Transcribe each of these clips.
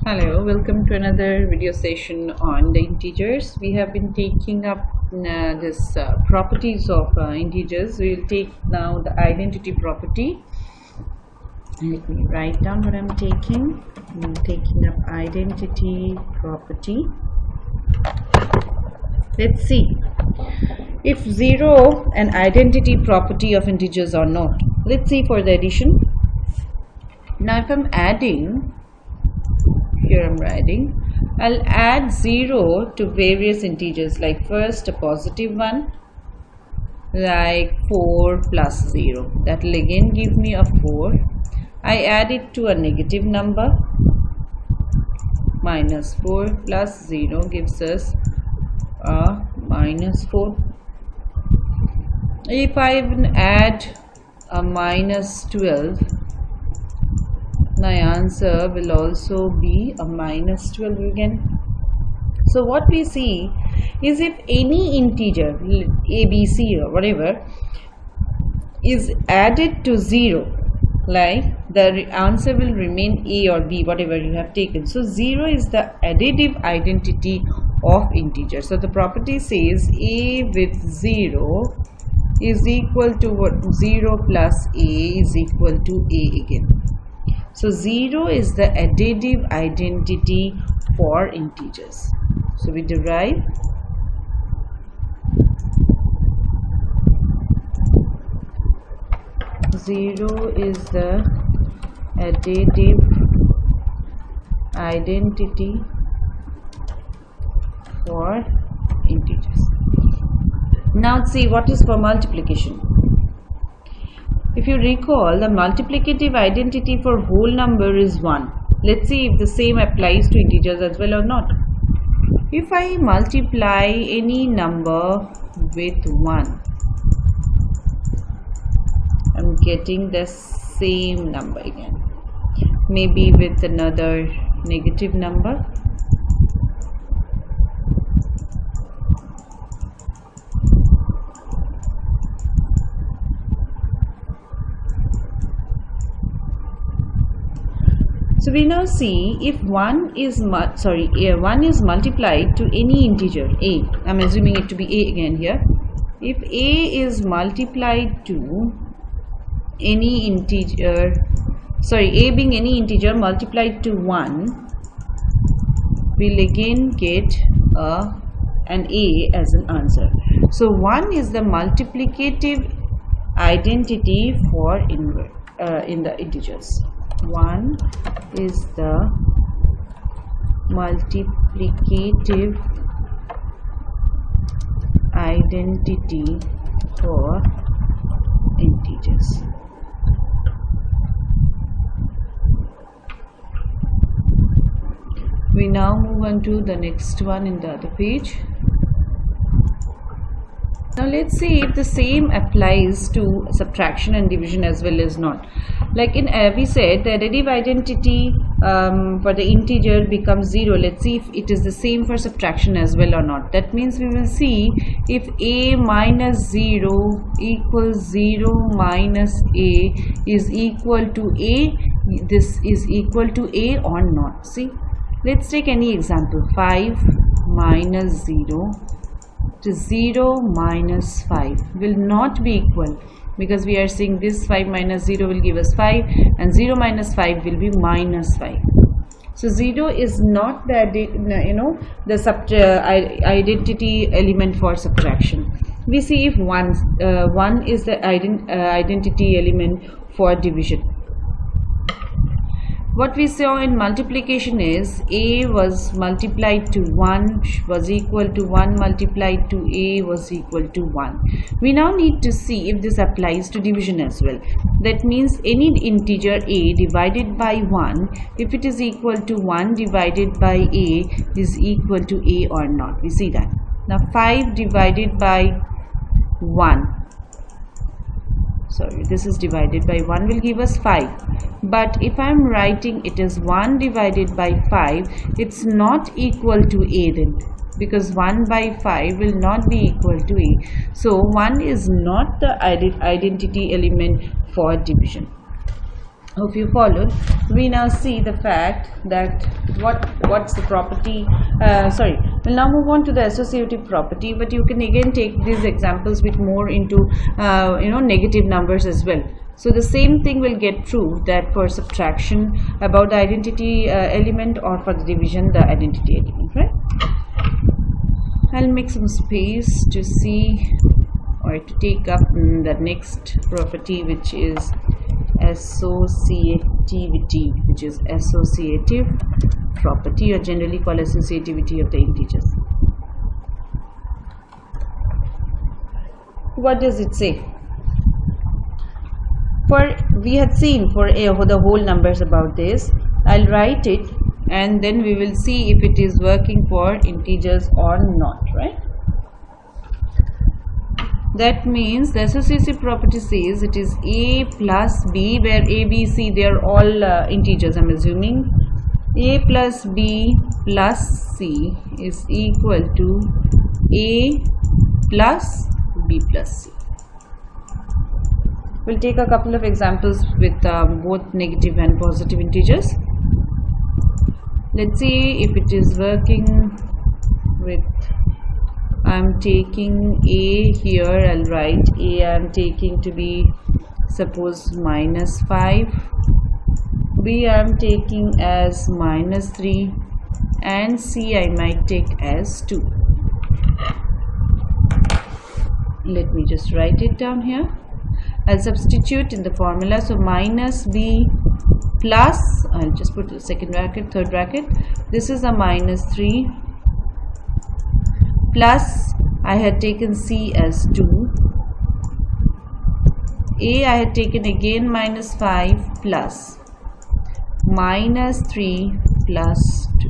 Hello, welcome to another video session on the integers. We have been taking up this properties of integers. We will take now the identity property. Let me write down what I'm taking. I'm taking up identity property. Let's see if 0 an identity property of integers or not. Let's see for the addition. Now if I'm adding, here I'm writing, I'll add 0 to various integers, like first a positive one, like 4 plus 0, that will again give me a 4. I add it to a negative number, minus 4 plus 0 gives us a minus 4. If I add a minus 12, my answer will also be a minus 12 again. So what we see is if any integer a, b, c or whatever is added to 0, like the answer will remain a or b, whatever you have taken. So 0 is the additive identity of integer. So the property says a with 0 is equal to what? 0 plus a is equal to a again. So 0 is the additive identity for integers. So we derive zero is the additive identity for integers. Now see what is for multiplication. If you recall, the multiplicative identity for whole number is 1. Let's see if the same applies to integers as well or not. If I multiply any number with 1, I'm getting the same number again, maybe with another negative number. So we now see if 1 is multiplied to any integer a. I'm assuming it to be a again here. If a is multiplied to any integer, a being any integer multiplied to 1, we'll again get an a as an answer. So 1 is the multiplicative identity for in the integers. 1 is the multiplicative identity for integers. We now move on to the next one in the other page. Now let's see if the same applies to subtraction and division as well as not. Like in we said the additive identity for the integer becomes 0. Let's see if it is the same for subtraction as well or not. That means we will see if a minus 0 equals 0 minus a is equal to a, this is equal to a or not. See, let's take any example. 5 minus 0 to 0 minus 5 will not be equal, because we are saying this 5 minus 0 will give us 5 and 0 minus 5 will be minus 5. So 0 is not the identity element for subtraction. We see if 1 is the identity element for division. What we saw in multiplication is a was multiplied to 1 was equal to 1 multiplied to a was equal to 1. We now need to see if this applies to division as well. That means any integer a divided by 1, if it is equal to 1 divided by a is equal to a or not. We see that. Now 5 divided by 1. This is divided by 1 will give us 5, but if I am writing it is 1 divided by 5, it's not equal to a then, because 1 by 5 will not be equal to a. So 1 is not the identity element for division. Hope you followed. We now see the fact that what's the property. Sorry, we'll now move on to the associative property, but you can again take these examples with more into negative numbers as well. So the same thing will get true that for subtraction about the identity element, or for the division the identity element, right? I'll make some space to see or to take up the next property, which is associativity, which is associative property, or generally called associativity of the integers. What does it say? We had seen for the whole numbers about this. I'll write it and then we will see if it is working for integers or not, right? That means the associative property says it is a plus b, where a, b, c, they are all integers, I'm assuming. A plus b plus c is equal to a plus b plus c. We'll take a couple of examples with both negative and positive integers. Let's see if it is working with, I'm taking a here, I'll write a, I'm taking to be suppose minus 5, b I'm taking as minus 3, and c I might take as 2. Let me just write it down here. I'll substitute in the formula. So minus b plus, I'll just put the second bracket, third bracket, this is a minus 3, plus I had taken c as 2, a I had taken again minus 5, plus minus 3 plus 2.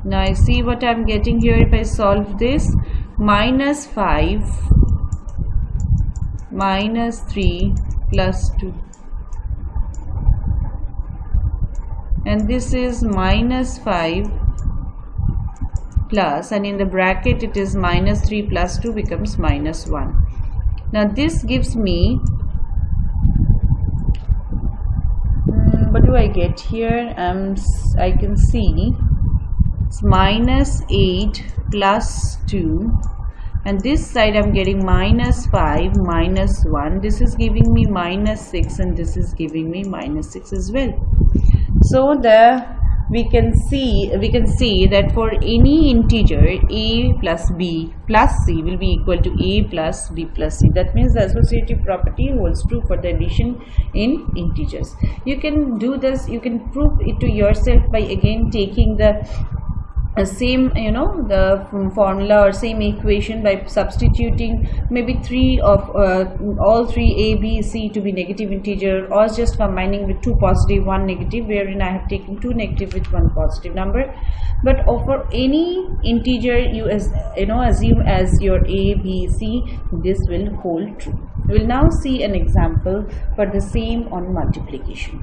Now I see what I'm getting here. If I solve this, minus 5 minus 3 plus 2, and this is minus 5 plus, and in the bracket it is minus 3 plus 2 becomes minus 1. Now this gives me, what do I get here? I can see it's minus 8 plus 2, and this side I'm getting minus 5 minus 1. This is giving me minus 6, and this is giving me minus 6 as well. So we can see that for any integer, a plus b plus c will be equal to a plus b plus c. That means the associative property holds true for the addition in integers. You can do this, you can prove it to yourself by again taking the same the formula or same equation by substituting maybe all three a, b, c to be negative integer, or just combining with 2 positive 1 negative, wherein I have taken 2 negative with 1 positive number. But for any integer you assume as your a, b, c, this will hold true. We will now see an example for the same on multiplication.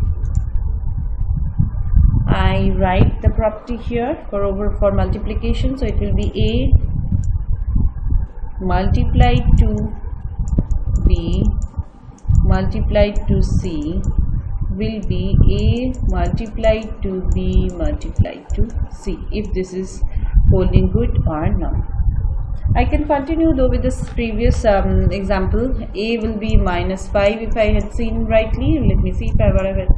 I write the property here for multiplication. So it will be a multiplied to b multiplied to c will be a multiplied to b multiplied to c, if this is holding good or not. I can continue though with this previous example. A will be minus 5 if I had seen rightly. Let me see if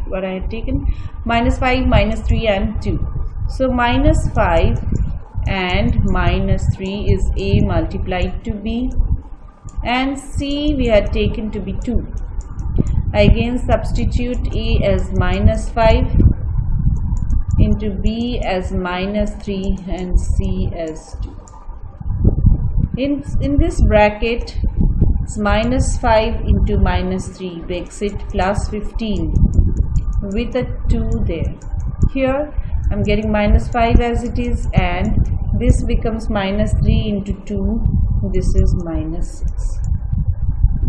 what I had taken. Minus 5, minus 3 and 2. So minus 5 and minus 3 is A multiplied to B, and C we had taken to be 2. I again substitute A as minus 5 into B as minus 3 and C as 2. In this bracket, it's minus 5 into minus 3 makes it plus 15 with a 2 there. Here I'm getting minus 5 as it is, and this becomes minus 3 into 2, this is minus 6.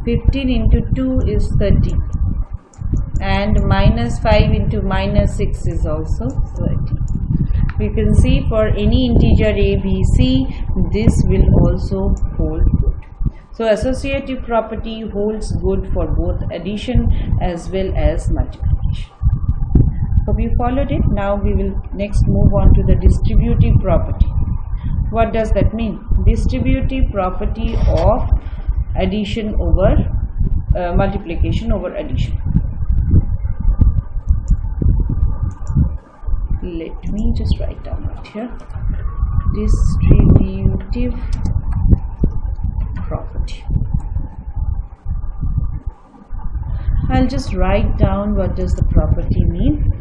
15 into 2 is 30, and minus 5 into minus 6 is also 30. We can see for any integer a, b, c, this will also hold good. So associative property holds good for both addition as well as multiplication. Hope you we followed it. Now we will next move on to the distributive property. What does that mean? Distributive property of addition over multiplication over addition. Let me just write down right here. Distributive property. I'll just write down what does the property mean.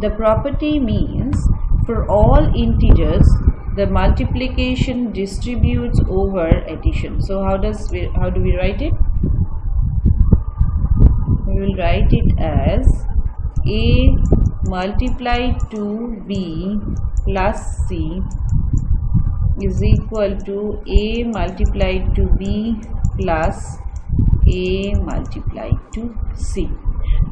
The property means for all integers the multiplication distributes over addition. So how do we write it? We will write it as A multiplied to B plus C is equal to A multiplied to B plus A multiplied to C.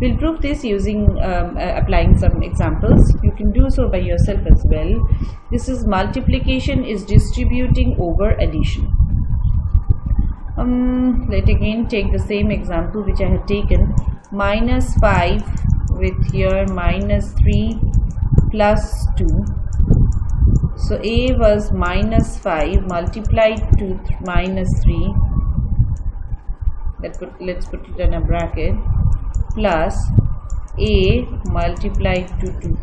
We'll prove this using applying some examples. You can do so by yourself as well. This is multiplication is distributing over addition. Let again take the same example which I had taken. Minus 5 with here minus 3 plus 2. So A was minus 5 multiplied to minus 3. Let's put it in a bracket, plus A multiplied to 2.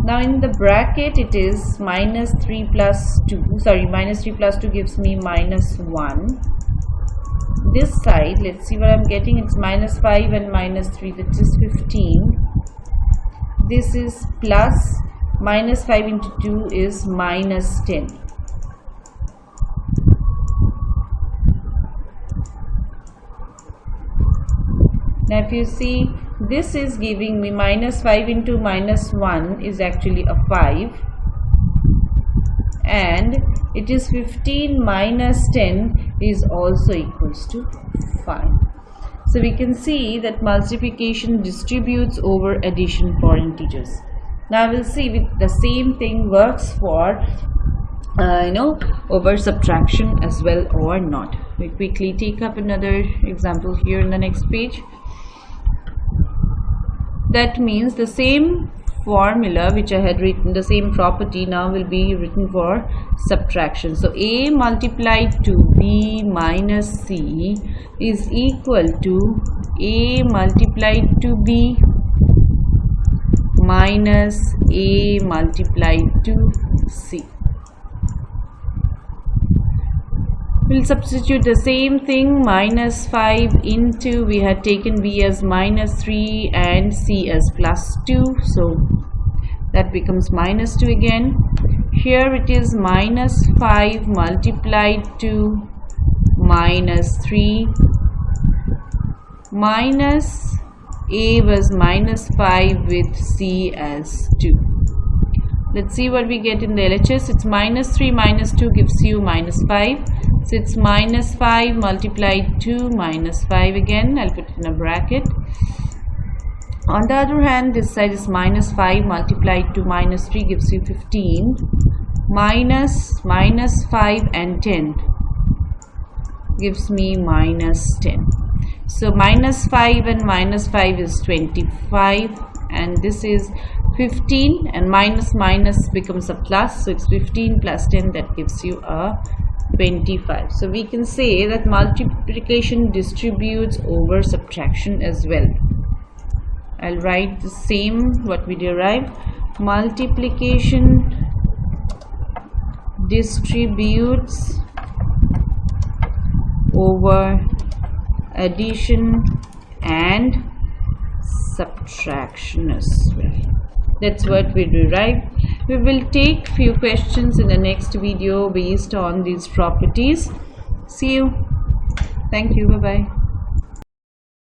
Now in the bracket it is minus 3 plus 2. Minus 3 plus 2 gives me minus 1. This side, let's see what I'm getting. It's minus 5 and minus 3, that is 15. This is plus minus 5 into 2 is minus 10. Now if you see, this is giving me minus 5 into minus 1 is actually a 5, and it is 15 minus 10 is also equals to 5. So we can see that multiplication distributes over addition for integers. Now we'll see if the same thing works for over subtraction as well or not. We quickly take up another example here in the next page. That means the same formula which I had written, the same property now will be written for subtraction. So A multiplied to B minus C is equal to A multiplied to B minus A multiplied to C. We'll substitute the same thing. Minus 5 into, we had taken B as minus 3 and C as plus 2, so that becomes minus 2 again. Here it is minus 5 multiplied to minus 3 minus A was minus 5 with C as 2. Let's see what we get in the LHS. It's minus 3 minus 2 gives you minus 5. So it's minus 5 multiplied to minus 5 again. I'll put it in a bracket. On the other hand, this side is minus 5 multiplied to minus 3 gives you 15. Minus 5 and 10 gives me minus 10. So minus 5 and minus 5 is 25, and this is 15, and minus becomes a plus, so it's 15 plus 10, that gives you a 25. So we can say that multiplication distributes over subtraction as well. I'll write the same what we derived. Multiplication distributes over addition and subtraction as well. That's what we derived. We will take few questions in the next video based on these properties. See you. Thank you. Bye bye.